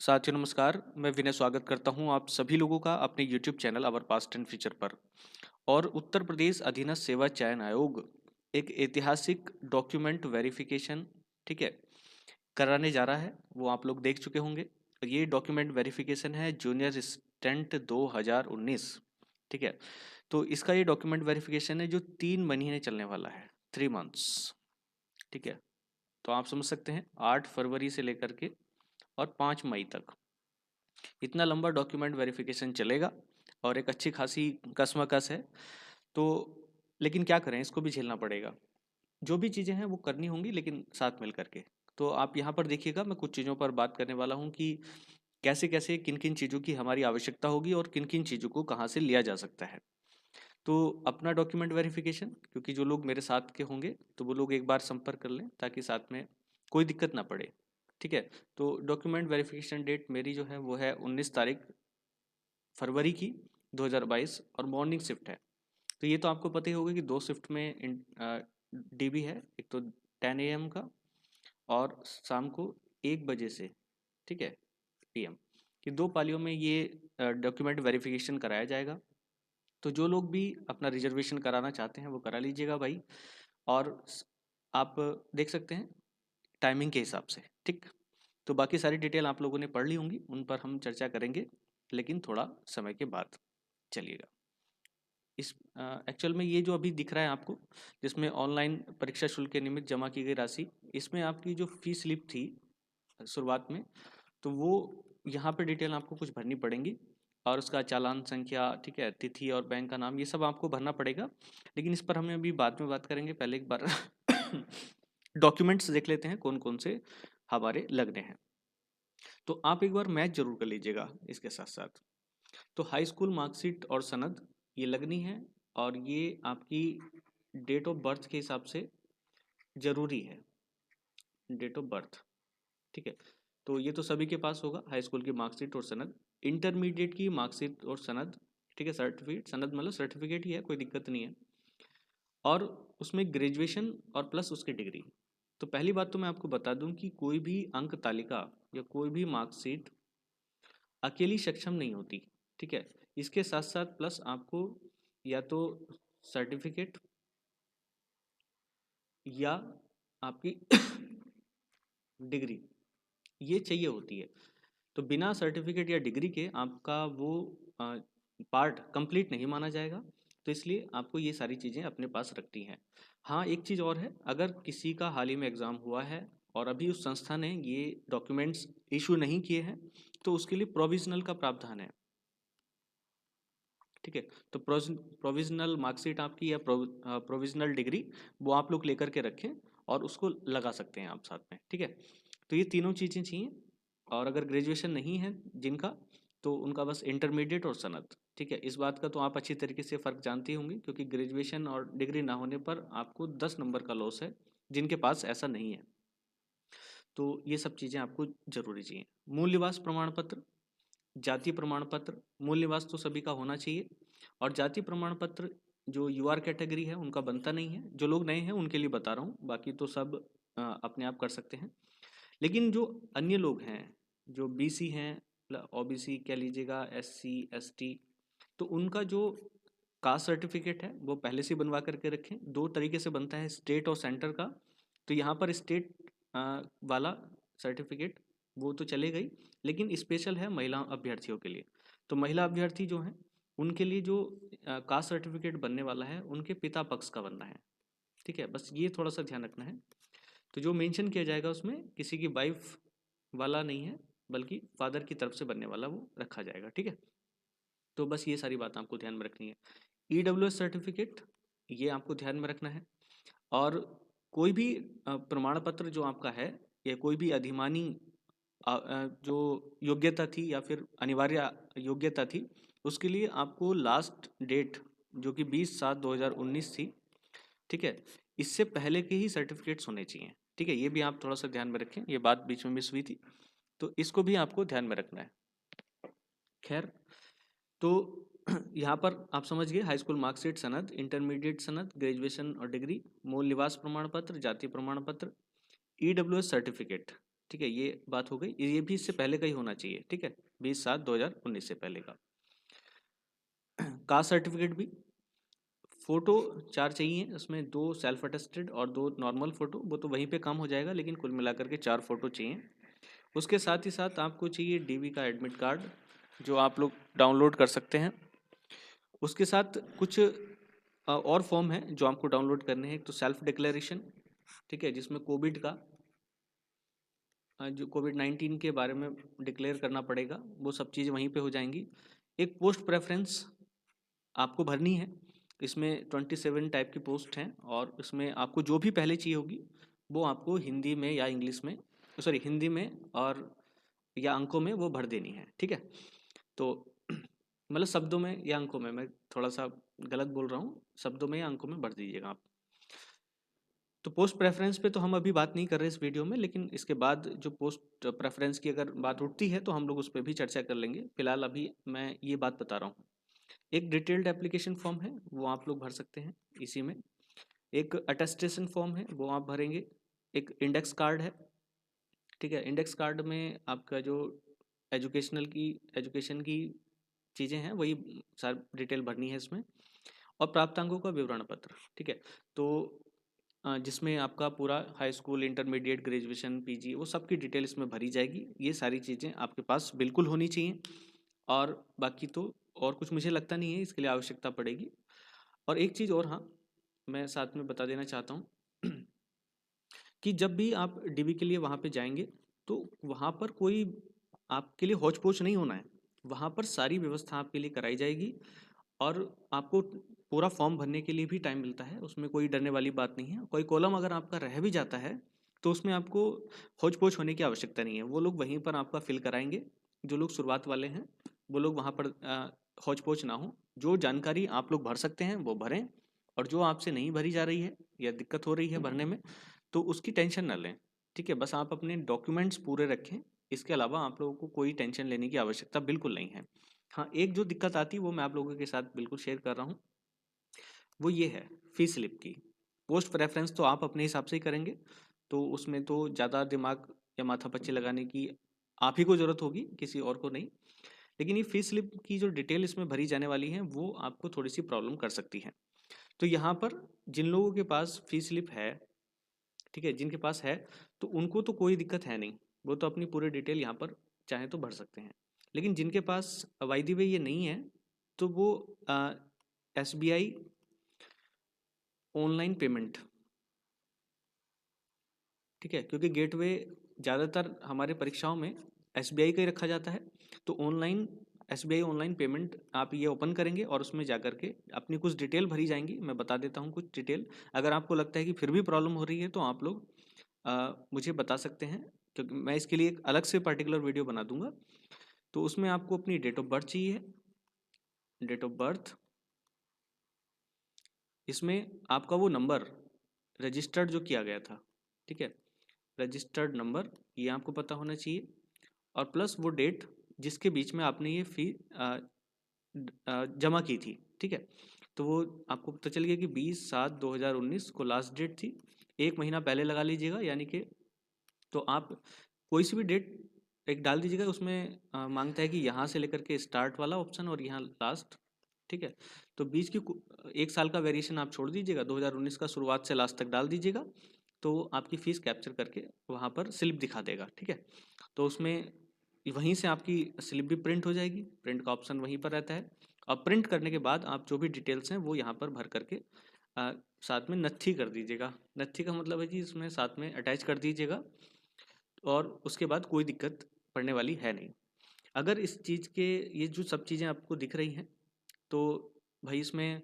साथियों नमस्कार। मैं विनय स्वागत करता हूं आप सभी लोगों का अपने YouTube channel our past and future पर। और उत्तर प्रदेश अधीनस्थ सेवा चयन आयोग एक ऐतिहासिक डॉक्यूमेंट वेरिफिकेशन, ठीक है, कराने जा रहा है। वो आप लोग देख चुके होंगे। ये डॉक्यूमेंट वेरिफिकेशन है जूनियर असिस्टेंट 2019, ठीक है। तो इसका ये डॉक्यूमेंट वेरिफिकेशन है जो 3 महीने चलने वाला है, 3 मंथ्स, ठीक है। तो आप समझ सकते हैं 8 फरवरी से लेकर के और 5 मई तक इतना लंबा डॉक्यूमेंट वेरिफिकेशन चलेगा और एक अच्छी खासी कशमकश है। तो लेकिन क्या करें, इसको भी झेलना पड़ेगा। जो भी चीज़ें हैं वो करनी होंगी, लेकिन साथ मिल करके। तो आप यहाँ पर देखिएगा, मैं कुछ चीज़ों पर बात करने वाला हूँ कि कैसे कैसे किन किन चीज़ों की हमारी आवश्यकता होगी और किन किन चीज़ों को कहाँ से लिया जा सकता है। तो अपना डॉक्यूमेंट वेरिफिकेशन, क्योंकि जो लोग मेरे साथ के होंगे तो वो लोग एक बार संपर्क कर लें ताकि साथ में कोई दिक्कत ना पड़े, ठीक है। तो डॉक्यूमेंट वेरिफिकेशन डेट मेरी जो है वो है 19 तारीख फरवरी की 2022 और मॉर्निंग शिफ्ट है। तो ये तो आपको पता ही होगा कि दो शिफ्ट में डीबी है, एक तो 10 AM का और शाम को 1 बजे से, ठीक है, PM कि दो पालियों में ये डॉक्यूमेंट वेरिफिकेशन कराया जाएगा। तो जो लोग भी अपना रिजर्वेशन कराना चाहते हैं वो करा लीजिएगा भाई। और आप देख सकते हैं टाइमिंग के हिसाब से, ठीक। तो बाकी सारी डिटेल आप लोगों ने पढ़ ली होंगी, उन पर हम चर्चा करेंगे लेकिन थोड़ा समय के बाद। चलिएगा, इस एक्चुअल में ये जो अभी दिख रहा है आपको, जिसमें ऑनलाइन परीक्षा शुल्क के निमित्त जमा की गई राशि, इसमें आपकी जो फी स्लिप थी शुरुआत में, तो वो यहाँ पे डिटेल आपको कुछ भरनी पड़ेंगी। और उसका चालान संख्या, ठीक है, तिथि और बैंक का नाम, ये सब आपको भरना पड़ेगा। लेकिन इस पर हमें अभी बाद में बात करेंगे, पहले एक बार डॉक्यूमेंट्स देख लेते हैं कौन कौन से हमारे लगने हैं। तो आप एक बार मैच जरूर कर लीजिएगा इसके साथ साथ। तो हाई स्कूल मार्कशीट और सनद ये लगनी है, और ये आपकी डेट ऑफ बर्थ के हिसाब से जरूरी है, डेट ऑफ बर्थ, ठीक है। तो ये तो सभी के पास होगा, हाई स्कूल की मार्कशीट और सनद। इंटरमीडिएट की मार्कशीट और सनद, ठीक है, सर्टिफिकेट, सनद मतलब सर्टिफिकेट ही है, कोई दिक्कत नहीं है। और उसमें ग्रेजुएशन और प्लस उसकी डिग्री। तो पहली बात तो मैं आपको बता दूं कि कोई भी अंक तालिका या कोई भी मार्कशीट अकेली सक्षम नहीं होती, ठीक है। इसके साथ साथ प्लस आपको या तो सर्टिफिकेट या आपकी डिग्री ये चाहिए होती है। तो बिना सर्टिफिकेट या डिग्री के आपका वो पार्ट कंप्लीट नहीं माना जाएगा। तो इसलिए आपको ये सारी चीज़ें अपने पास रखनी हैं। हाँ, एक चीज़ और है, अगर किसी का हाल ही में एग्ज़ाम हुआ है और अभी उस संस्था ने ये डॉक्यूमेंट्स इशू नहीं किए हैं, तो उसके लिए प्रोविजनल का प्रावधान है, ठीक है। तो प्रोविजनल मार्कशीट आपकी या प्रोविजनल डिग्री वो आप लोग लेकर के रखें और उसको लगा सकते हैं आप साथ में, ठीक है। तो ये तीनों चीज़ें चाहिए। और अगर ग्रेजुएशन नहीं है जिनका, तो उनका बस इंटरमीडिएट और सनद, ठीक है। इस बात का तो आप अच्छी तरीके से फ़र्क जानती होंगी, क्योंकि ग्रेजुएशन और डिग्री ना होने पर आपको 10 नंबर का लॉस है, जिनके पास ऐसा नहीं है। तो ये सब चीज़ें आपको जरूरी चाहिए। मूल निवास प्रमाण पत्र, जाति प्रमाण पत्र, मूल निवास तो सभी का होना चाहिए। और जाति प्रमाण पत्र जो यूआर कैटेगरी है उनका बनता नहीं है। जो लोग नए हैं उनके लिए बता रहा हूँ, बाकी तो सब अपने आप कर सकते हैं। लेकिन जो अन्य लोग हैं, जो बीसी हैं, ओबीसी कह लीजिएगा, एससी एसटी, तो उनका जो कास्ट सर्टिफिकेट है वो पहले से बनवा करके रखें। दो तरीके से बनता है, स्टेट और सेंटर का। तो यहाँ पर स्टेट वाला सर्टिफिकेट वो तो चले गई, लेकिन स्पेशल है महिला अभ्यर्थियों के लिए। तो महिला अभ्यर्थी जो हैं उनके लिए जो कास्ट सर्टिफिकेट बनने वाला है उनके पिता पक्ष का बनना है, ठीक है। बस ये थोड़ा सा ध्यान रखना है। तो जो मेंशन किया जाएगा उसमें किसी की वाइफ वाला नहीं है, बल्कि फादर की तरफ से बनने वाला वो रखा जाएगा, ठीक है। तो बस ये सारी बात आपको ध्यान में रखनी है। ईडब्ल्यूएस सर्टिफिकेट ये आपको ध्यान में रखना है। और कोई भी प्रमाण पत्र जो आपका है या कोई भी अधिमानी जो योग्यता थी या फिर अनिवार्य योग्यता थी, उसके लिए आपको लास्ट डेट जो कि 20/7/2019 थी, ठीक है, इससे पहले के ही सर्टिफिकेट्स होने चाहिए, ठीक है। ये भी आप थोड़ा सा ध्यान में रखें, ये बात बीच में मिस हुई थी, तो इसको भी आपको ध्यान में रखना है। खैर, तो यहाँ पर आप समझ गए, हाई स्कूल मार्कशीट, सनद, इंटरमीडिएट सनद, ग्रेजुएशन और डिग्री, मूल निवास प्रमाण पत्र, जाति प्रमाण पत्र, ईडब्ल्यूएस सर्टिफिकेट, ठीक है, ये बात हो गई। ये भी इससे पहले का ही होना चाहिए, ठीक है, 20/7/2019 से पहले का। कास्ट सर्टिफिकेट भी, फ़ोटो 4 चाहिए, उसमें 2 सेल्फ अटेस्टेड और 2 नॉर्मल फ़ोटो, वो तो वहीं पे काम हो जाएगा, लेकिन कुल मिलाकर के 4 फ़ोटो चाहिए। उसके साथ ही साथ आपको चाहिए डीवी का एडमिट कार्ड, जो आप लोग डाउनलोड कर सकते हैं। उसके साथ कुछ और फॉर्म हैं जो आपको डाउनलोड करने हैं। एक तो सेल्फ डिक्लेरेशन, ठीक है, जिसमें कोविड का जो कोविड-19 के बारे में डिक्लेयर करना पड़ेगा, वो सब चीज़ें वहीं पे हो जाएंगी। एक पोस्ट प्रेफरेंस आपको भरनी है। इसमें 27 टाइप की पोस्ट हैं और इसमें आपको जो भी पहले चाहिए होगी वो आपको हिंदी में या इंग्लिश में, सॉरी हिंदी में और या अंकों में वो भर देनी है, ठीक है। तो मतलब शब्दों में या अंकों में, मैं थोड़ा सा गलत बोल रहा हूँ, शब्दों में या अंकों में भर दीजिएगा आप। तो पोस्ट प्रेफरेंस पे तो हम अभी बात नहीं कर रहे इस वीडियो में, लेकिन इसके बाद जो पोस्ट प्रेफरेंस की अगर बात उठती है तो हम लोग उस पर भी चर्चा कर लेंगे। फिलहाल अभी मैं ये बात बता रहा हूँ। एक डिटेल्ड एप्लीकेशन फॉर्म है, वो आप लोग भर सकते हैं इसी में। एक अटेस्टेशन फॉर्म है, वो आप भरेंगे। एक इंडेक्स कार्ड है, ठीक है। इंडेक्स कार्ड में आपका जो एजुकेशन की चीज़ें हैं वही सारी डिटेल भरनी है इसमें। और प्राप्तांकों का विवरण पत्र, ठीक है। तो जिसमें आपका पूरा high school, intermediate, graduation, PG, वो सब की डिटेल इसमें भरी जाएगी। ये सारी चीज़ें आपके पास बिल्कुल होनी चाहिए। और बाकी तो और कुछ मुझे लगता नहीं है इसके लिए आवश्यकता पड़ेगी। और एक चीज़ और, हाँ, मैं साथ में बता देना चाहता हूँ कि जब भी आप डीबी के लिए वहाँ पे जाएंगे तो वहाँ पर कोई आपके लिए हौच पौच नहीं होना है। वहाँ पर सारी व्यवस्था आपके लिए कराई जाएगी और आपको पूरा फॉर्म भरने के लिए भी टाइम मिलता है। उसमें कोई डरने वाली बात नहीं है। कोई कॉलम अगर आपका रह भी जाता है तो उसमें आपको हौच पौच होने की आवश्यकता नहीं है। वो लोग वहीं पर आपका फिल कराएंगे। जो लोग शुरुआत वाले हैं वो लोग वहाँ पर हौच पौच ना हो। जो जानकारी आप लोग भर सकते हैं वो भरें, और जो आपसे नहीं भरी जा रही है या दिक्कत हो रही है भरने में तो उसकी टेंशन ना लें, ठीक है। बस आप अपने डॉक्यूमेंट्स पूरे रखें। इसके अलावा आप लोगों को कोई टेंशन लेने की आवश्यकता बिल्कुल नहीं है। हाँ, एक जो दिक्कत आती है वो मैं आप लोगों के साथ बिल्कुल शेयर कर रहा हूँ, वो ये है फी स्लिप की। पोस्ट प्रेफरेंस तो आप अपने हिसाब से ही करेंगे, तो उसमें तो ज़्यादा दिमाग या माथापच्ची लगाने की आप ही को ज़रूरत होगी, किसी और को नहीं। लेकिन ये फी स्लिप की जो डिटेल इसमें भरी जाने वाली है वो आपको थोड़ी सी प्रॉब्लम कर सकती है। तो यहाँ पर जिन लोगों के पास फी स्लिप है, ठीक है, जिनके पास है, तो उनको तो कोई दिक्कत है नहीं। वो तो अपनी पूरी डिटेल यहाँ पर चाहे तो भर सकते हैं। लेकिन जिनके पास बाय द वे ये नहीं है तो वो एसबीआई ऑनलाइन पेमेंट, ठीक है, क्योंकि गेटवे ज़्यादातर हमारे परीक्षाओं में एसबीआई का ही रखा जाता है। तो ऑनलाइन एसबीआई ऑनलाइन पेमेंट आप ये ओपन करेंगे और उसमें जा कर के अपनी कुछ डिटेल भरी जाएंगी। मैं बता देता हूँ कुछ डिटेल। अगर आपको लगता है कि फिर भी प्रॉब्लम हो रही है तो आप लोग मुझे बता सकते हैं, क्योंकि मैं इसके लिए एक अलग से पर्टिकुलर वीडियो बना दूंगा। तो उसमें आपको अपनी डेट ऑफ बर्थ चाहिए, डेट ऑफ बर्थ। इसमें आपका वो नंबर रजिस्टर्ड जो किया गया था, ठीक है, रजिस्टर्ड नंबर, ये आपको पता होना चाहिए। और प्लस वो डेट जिसके बीच में आपने ये फी जमा की थी, ठीक है। तो वो आपको पता चल गया कि 20/7/2019 को लास्ट डेट थी। एक महीना पहले लगा लीजिएगा, यानी कि तो आप कोई सी भी डेट एक डाल दीजिएगा। उसमें मांगता है कि यहाँ से लेकर के स्टार्ट वाला ऑप्शन और यहाँ लास्ट, ठीक है। तो बीच की एक साल का वेरिएशन आप छोड़ दीजिएगा, 2019 का शुरुआत से लास्ट तक डाल दीजिएगा। तो आपकी फ़ीस कैप्चर करके वहाँ पर स्लिप दिखा देगा, ठीक है। तो उसमें वहीं से आपकी स्लिप भी प्रिंट हो जाएगी। प्रिंट का ऑप्शन वहीं पर रहता है। और प्रिंट करने के बाद आप जो भी डिटेल्स हैं वो यहाँ पर भर करके साथ में नत्थी कर दीजिएगा। नत्थी का मतलब है कि इसमें साथ में अटैच कर दीजिएगा, और उसके बाद कोई दिक्कत पड़ने वाली है नहीं। अगर इस चीज़ के ये जो सब चीज़ें आपको दिख रही हैं तो भाई इसमें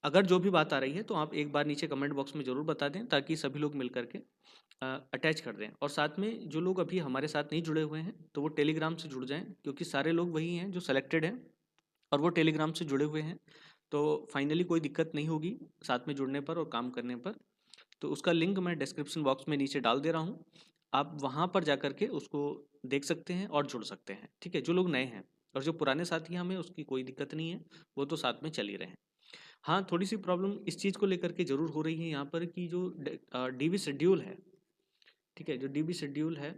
अगर जो भी बात आ रही है तो आप एक बार नीचे कमेंट बॉक्स में ज़रूर बता दें, ताकि सभी लोग मिल करके अटैच कर दें। और साथ में जो लोग अभी हमारे साथ नहीं जुड़े हुए हैं तो वो टेलीग्राम से जुड़ जाएं, क्योंकि सारे लोग वही हैं जो सेलेक्टेड हैं और वो टेलीग्राम से जुड़े हुए हैं। तो फाइनली कोई दिक्कत नहीं होगी साथ में जुड़ने पर और काम करने पर। तो उसका लिंक मैं डिस्क्रिप्शन बॉक्स में नीचे डाल दे रहा हूँ। आप वहाँ पर जा कर के उसको देख सकते हैं और जुड़ सकते हैं, ठीक है, जो लोग नए हैं। और जो पुराने साथी हैं हमें उसकी कोई दिक्कत नहीं है, वो तो साथ में चल ही रहे हैं। हाँ, थोड़ी सी प्रॉब्लम इस चीज़ को लेकर के ज़रूर हो रही है यहाँ पर कि जो डीवी शेड्यूल है, ठीक है। जो डीबी शेड्यूल है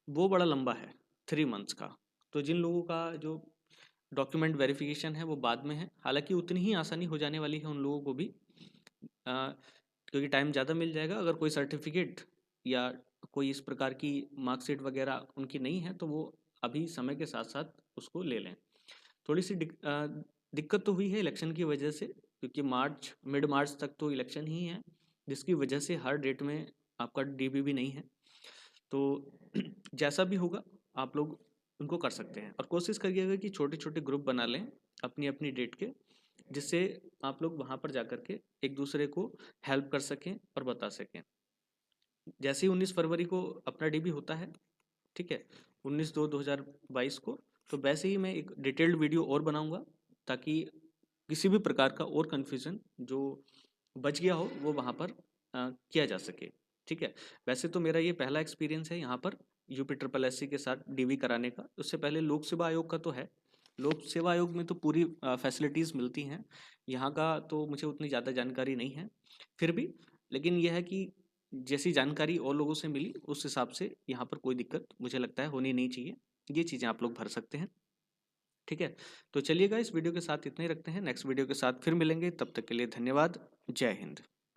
वो बड़ा लंबा है, 3 मंथ्स का। तो जिन लोगों का जो डॉक्यूमेंट वेरिफिकेशन है वो बाद में है, हालांकि उतनी ही आसानी हो जाने वाली है उन लोगों को भी, क्योंकि टाइम ज़्यादा मिल जाएगा। अगर कोई सर्टिफिकेट या कोई इस प्रकार की मार्कशीट वगैरह उनकी नहीं है तो वो अभी समय के साथ साथ उसको ले लें। थोड़ी सी दिक्कत तो हुई है इलेक्शन की वजह से, क्योंकि मिड मार्च तक तो इलेक्शन ही है, जिसकी वजह से हर डेट में आपका डीबी भी नहीं है। तो जैसा भी होगा आप लोग उनको कर सकते हैं, और कोशिश करिएगा कि छोटे छोटे ग्रुप बना लें अपनी अपनी डेट के, जिससे आप लोग वहाँ पर जा कर के एक दूसरे को हेल्प कर सकें और बता सकें। जैसे ही 19 फरवरी को अपना डीबी होता है, ठीक है, 19/2/2022 को, तो वैसे ही मैं एक डिटेल्ड वीडियो और बनाऊंगा, ताकि किसी भी प्रकार का और कन्फ्यूज़न जो बच गया हो वो वहाँ पर किया जा सके। ठीक है। वैसे तो मेरा ये पहला एक्सपीरियंस है यहाँ पर यूपी ट्रिपल एस सी के साथ डीवी कराने का। उससे पहले लोक सेवा आयोग का तो है। लोक सेवा आयोग में तो पूरी फैसिलिटीज़ मिलती हैं, यहाँ का तो मुझे उतनी ज़्यादा जानकारी नहीं है फिर भी। लेकिन यह है कि जैसी जानकारी और लोगों से मिली उस हिसाब से यहाँ पर कोई दिक्कत मुझे लगता है होनी नहीं चाहिए। ये चीज़ें आप लोग भर सकते हैं। ठीक है। तो चलिएगा, इस वीडियो के साथ इतना ही रखते हैं, नेक्स्ट वीडियो के साथ फिर मिलेंगे, तब तक के लिए धन्यवाद। जय हिंद।